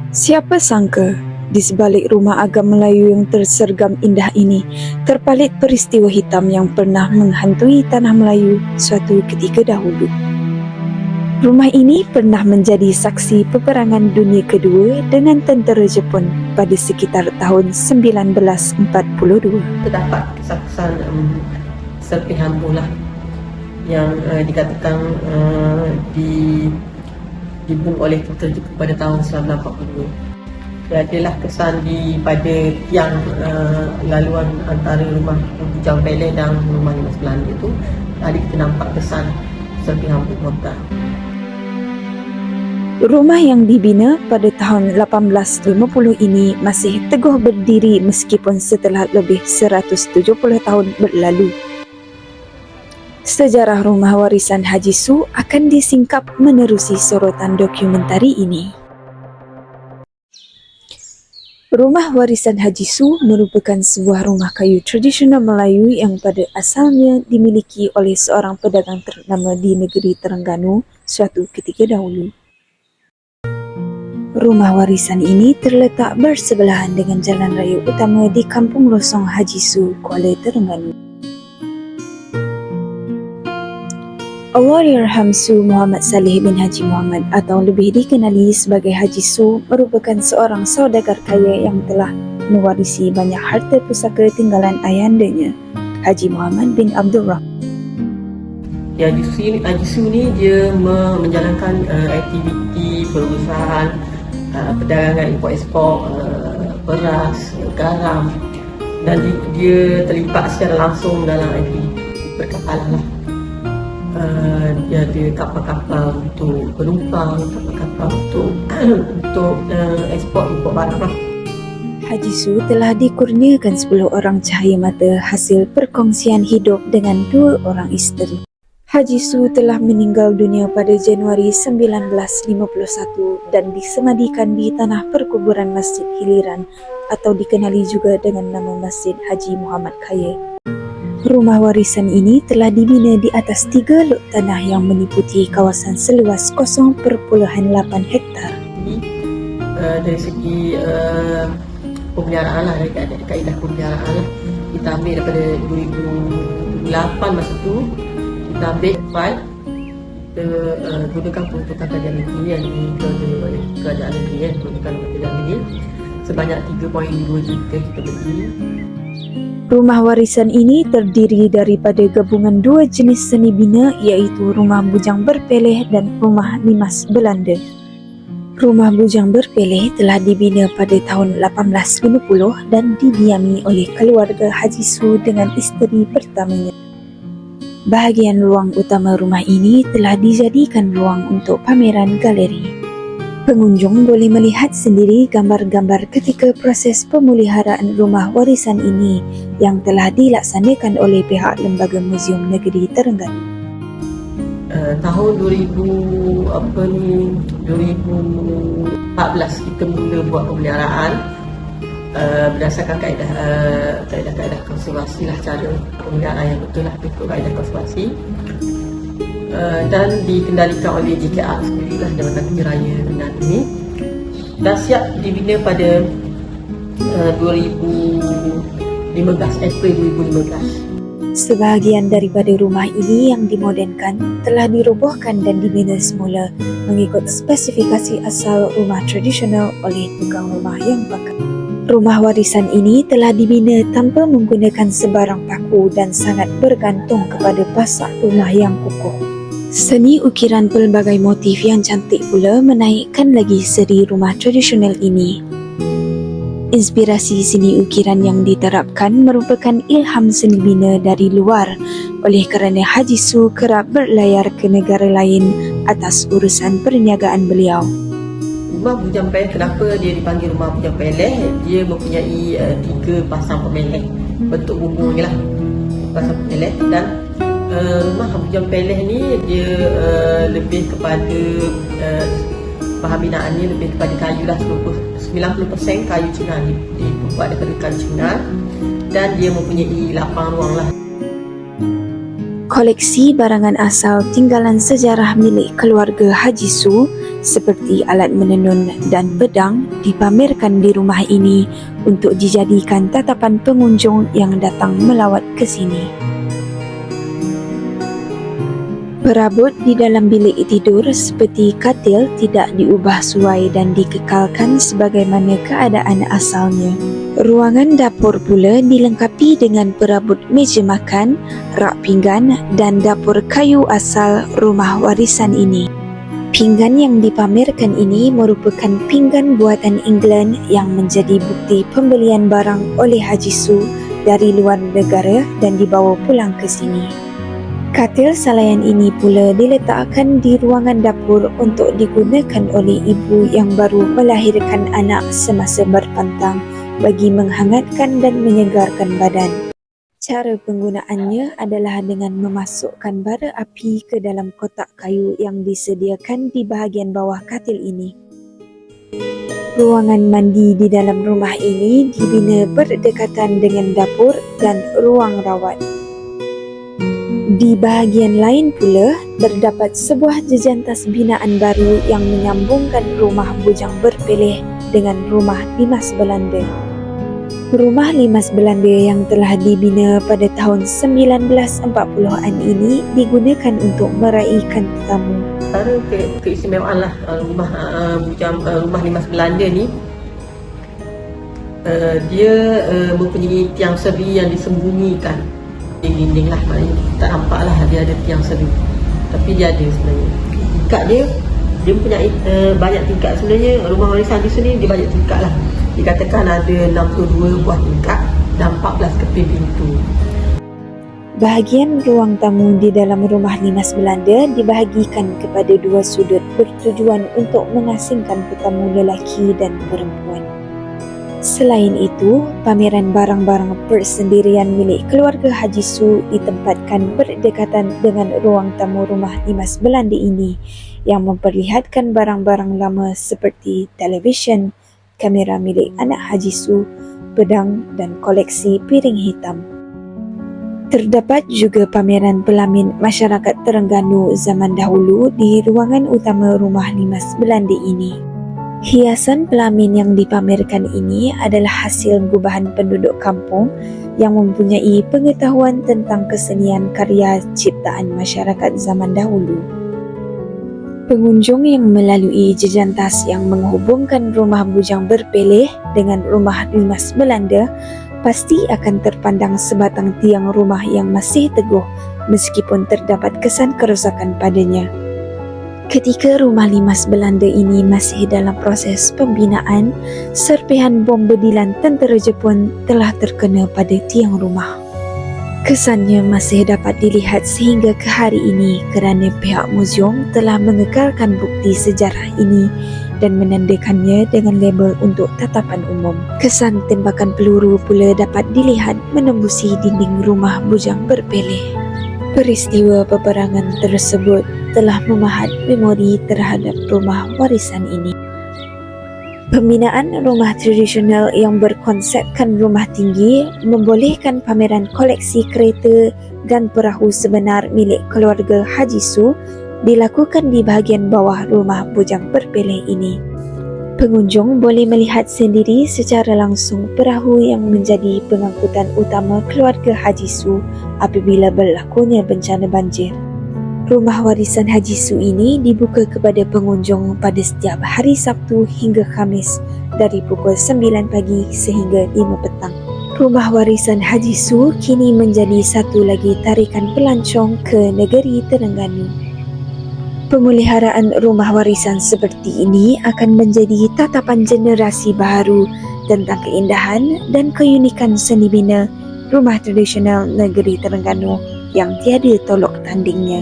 Siapa sangka, di sebalik rumah agam Melayu yang tersergam indah ini, terpalit peristiwa hitam yang pernah menghantui tanah Melayu suatu ketika dahulu. Rumah ini pernah menjadi saksi peperangan dunia kedua dengan tentera Jepun pada sekitar tahun 1942. Terdapat kesan-kesan serpihan bola yang dikatakan dibunuh oleh tentera Jepun pada tahun 1942. Adalah kesan pada tiang laluan antara rumah Bujang Peleh dan rumah Dimas Belanda itu. Ada kita nampak kesan serpihan mortar. Rumah yang dibina pada tahun 1850 ini masih teguh berdiri meskipun setelah lebih 170 tahun berlalu. Sejarah rumah warisan Haji Su akan disingkap menerusi sorotan dokumentari ini. Rumah warisan Haji Su merupakan sebuah rumah kayu tradisional Melayu yang pada asalnya dimiliki oleh seorang pedagang ternama di negeri Terengganu suatu ketika dahulu. Rumah warisan ini terletak bersebelahan dengan jalan raya utama di Kampung Losong Haji Su, Kuala Terengganu. Allahyarham Su Muhammad Saleh bin Haji Muhammad atau lebih dikenali sebagai Haji Su merupakan seorang saudagar kaya yang telah mewarisi banyak harta pusaka tinggalan ayahndanya, Haji Muhammad bin Abdul Rahman. Haji Su ni dia menjalankan aktiviti perusahaan perdagangan import-ekspor beras, garam, dan dia terlibat secara langsung dalam aktiviti perkapalan lah. Dia ada kapal-kapal untuk penumpang, kapal-kapal untuk ekspor import barang lah. Haji Su telah dikurniakan 10 orang cahaya mata hasil perkongsian hidup dengan 2 orang isteri. Haji Su telah meninggal dunia pada Januari 1951 dan disemadikan di tanah perkuburan Masjid Hiliran atau dikenali juga dengan nama Masjid Haji Muhammad Kaya. Rumah warisan ini telah dibina di atas 3 luk tanah yang meliputi kawasan seluas 0.8 hektar. Dari segi pemeliharaan lah, dari kaedah pemeliharaan lah, kita ambil daripada 2008 masa tu. Kita ambil file, kita gunakan peruntukan kerajaan negeri yang dikelola oleh kerajaan negeri, peruntukan kerajaan negeri sebanyak 3.2 juta kita beli. Rumah warisan ini terdiri daripada gabungan 2 jenis seni bina iaitu Rumah Bujang Berpeleh dan Rumah Dimas Belanda. Rumah Bujang Berpeleh telah dibina pada tahun 1850 dan didiami oleh keluarga Haji Su dengan isteri pertamanya. Bahagian ruang utama rumah ini telah dijadikan ruang untuk pameran galeri. Pengunjung boleh melihat sendiri gambar-gambar ketika proses pemeliharaan rumah warisan ini yang telah dilaksanakan oleh pihak Lembaga Muzium Negeri Terengganu. Tahun 2014 kita mula buat pemeliharaan berdasarkan kaedah konservasi lah, cara pemeliharaan yang betul lah, ikut kaedah konservasi dan dikendalikan oleh JKR sendirilah Jabatan Kebun Raya Kedah ini, dan siap dibina pada April 2015. Sebahagian daripada rumah ini yang dimodenkan telah dirobohkan dan dibina semula mengikut spesifikasi asal rumah tradisional oleh tukang rumah yang pakar. Rumah warisan ini telah dibina tanpa menggunakan sebarang paku dan sangat bergantung kepada pasak rumah yang kukuh. Seni ukiran pelbagai motif yang cantik pula menaikkan lagi seri rumah tradisional ini. Inspirasi seni ukiran yang diterapkan merupakan ilham seni bina dari luar oleh kerana Haji Su kerap berlayar ke negara lain atas urusan perniagaan beliau. Rumah Bujang Peleh, kenapa dia dipanggil Rumah Bujang Peleh? Dia mempunyai 3 pasang pemeleh, bentuk bumbung ni lah, pasang pemeleh. Dan Rumah Bujang Peleh ni dia lebih kepada bahan binaannya lebih kepada kayu lah, 90% kayu Cina, dibuat daripada kayu Cina, dan dia mempunyai 8 ruang lah. Koleksi barangan asal tinggalan sejarah milik keluarga Haji Su seperti alat menenun dan pedang dipamerkan di rumah ini untuk dijadikan tatapan pengunjung yang datang melawat ke sini. Perabot di dalam bilik tidur seperti katil tidak diubah suai dan dikekalkan sebagaimana keadaan asalnya. Ruangan dapur pula dilengkapi dengan perabot meja makan, rak pinggan dan dapur kayu asal rumah warisan ini. Pinggan yang dipamerkan ini merupakan pinggan buatan England yang menjadi bukti pembelian barang oleh Haji Su dari luar negara dan dibawa pulang ke sini. Katil salayan ini pula diletakkan di ruangan dapur untuk digunakan oleh ibu yang baru melahirkan anak semasa berpantang bagi menghangatkan dan menyegarkan badan. Cara penggunaannya adalah dengan memasukkan bara api ke dalam kotak kayu yang disediakan di bahagian bawah katil ini. Ruangan mandi di dalam rumah ini dibina berdekatan dengan dapur dan ruang rawat. Di bahagian lain pula, terdapat sebuah jejantas binaan baru yang menyambungkan rumah bujang berpeleh dengan rumah limas Belanda. Rumah limas Belanda yang telah dibina pada tahun 1940-an ini digunakan untuk meraihkan tetamu. Antara keistimewaan lah rumah limas Belanda ni, dia mempunyai tiang seri yang disembunyikan di dinding lah, maknanya tak nampak lah dia ada tiang seri, tapi dia ada sebenarnya. Tingkat dia mempunyai banyak tingkat sebenarnya. Rumah warisan di sini dia banyak tingkat lah. Dikatakan ada 62 buah tingkat dan 14 keping pintu. Bahagian ruang tamu di dalam rumah limas Belanda dibahagikan kepada dua sudut bertujuan untuk mengasingkan tetamu lelaki dan perempuan. Selain itu, pameran barang-barang persendirian milik keluarga Haji Su ditempatkan berdekatan dengan ruang tamu rumah limas Belanda ini yang memperlihatkan barang-barang lama seperti televisyen, kamera milik anak Haji Su, pedang dan koleksi piring hitam. Terdapat juga pameran pelamin masyarakat Terengganu zaman dahulu di ruangan utama rumah limas Belanda ini. Hiasan pelamin yang dipamerkan ini adalah hasil gubahan penduduk kampung yang mempunyai pengetahuan tentang kesenian karya ciptaan masyarakat zaman dahulu. Pengunjung yang melalui jejantas yang menghubungkan rumah bujang berpeleh dengan rumah limas Belanda pasti akan terpandang sebatang tiang rumah yang masih teguh meskipun terdapat kesan kerosakan padanya. Ketika rumah limas Belanda ini masih dalam proses pembinaan, serpihan bom bedilan tentera Jepun telah terkena pada tiang rumah. Kesannya masih dapat dilihat sehingga ke hari ini kerana pihak muzium telah mengekalkan bukti sejarah ini dan menandakannya dengan label untuk tatapan umum. Kesan tembakan peluru pula dapat dilihat menembusi dinding rumah bujang berpeleh. Peristiwa peperangan tersebut telah memahat memori terhadap rumah warisan ini. Pembinaan rumah tradisional yang berkonsepkan rumah tinggi membolehkan pameran koleksi kereta dan perahu sebenar milik keluarga Haji Su dilakukan di bahagian bawah rumah bujang berpeleh ini. Pengunjung boleh melihat sendiri secara langsung perahu yang menjadi pengangkutan utama keluarga Haji Su apabila berlakunya bencana banjir. Rumah warisan Haji Su ini dibuka kepada pengunjung pada setiap hari Sabtu hingga Khamis dari pukul 9 pagi sehingga 5 petang. Rumah warisan Haji Su kini menjadi satu lagi tarikan pelancong ke negeri Terengganu. Pemeliharaan rumah warisan seperti ini akan menjadi tatapan generasi baru tentang keindahan dan keunikan seni bina rumah tradisional negeri Terengganu yang tiada tolok tandingnya.